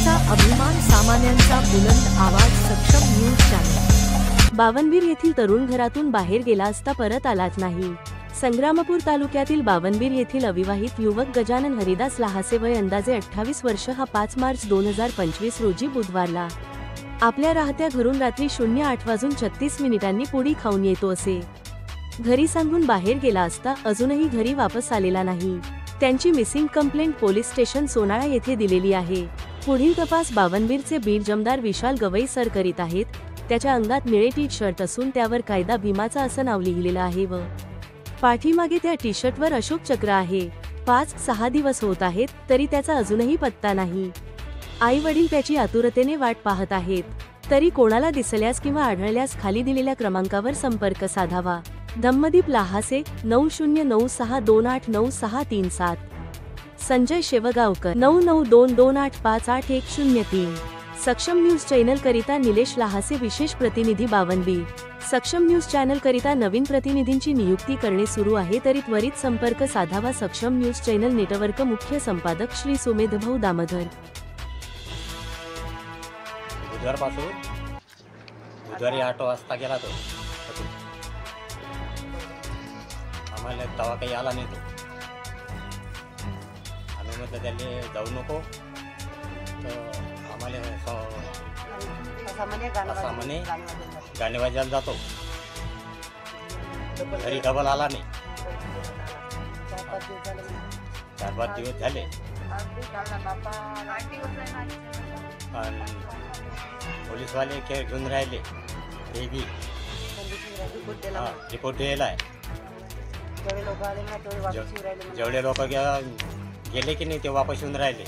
जनतेचा अभिमान, सामान्यांचा बुलंद आवाज, सक्षम न्यूज चॅनल। बावनबीर येथील तरुण घरातून बाहेर गेला असता परत आलाच नाही। संग्रामपूर तालुक्यातील बावनबीर येथील अविवाहित युवक गजानन हरिदास लहासे, वय अंदाजे 28 वर्ष, हा 5 मार्च 2025 रोजी बुधवारला आपल्या राहत्या घरून रात्री 08:36 पोळी खाऊन येतो असे घरी सांगून बाहेर गेला असता अजूनही घरी वापस आलेला नाही। त्यांची missing complaint police station Sonala येथे दिलेली आहे। पुढील तपास बावनबीरचे बीड जमदार विशाल गवई सर करीत आहेत। त्याच्या अंगात निळे टी शर्ट असून त्यावर कायदा भीमाचा असं नाव लिहिलेलं आहे व पाठीमागे त्या टी शर्टवर अशोक चक्र आहे। 5-6 दिवस होत आहेत तरी त्याचा अजूनही पत्ता नाही। आई वडील त्याची आतुरतेने वाट पाहत आहेत। तरी कोणाला दिसल्यास किंवा आढळल्यास खाली दिलेल्या क्रमांकावर संपर्क साधावा। धम्मदीप लहासे 9096289637, संजय शेवगावकर 992228580103। सक्षम न्यूज चॅनल करिता निलेश लहासे, विशेष प्रतिनिधी बावनबीर। सक्षम न्यूज चॅनल करिता नवीन प्रतिनिधींची नियुक्ती करणे सुरू आहे, तरी त्वरित संपर्क साधावा। सक्षम न्यूज चॅनल नेटवर्क मुख्य संपादक श्री सुमेधभाऊ दामोदर। बुधवारी 8 वाजता गेला तो, आम्हाला तवा काही आला नाही तो। आम्ही म्हटलं त्याला जाऊ नको, तर आम्हाला असा म्हणे गाणे वाजायला जातो। घरी डबल आला नाही, 4-5 दिवस झाले। आणि पोलीसवाले घेऊन राहिले, ते बी रिपोर्ट द्यायला आहे। जेवढे लोक गेले की नाही ते वापस येऊन राहिले।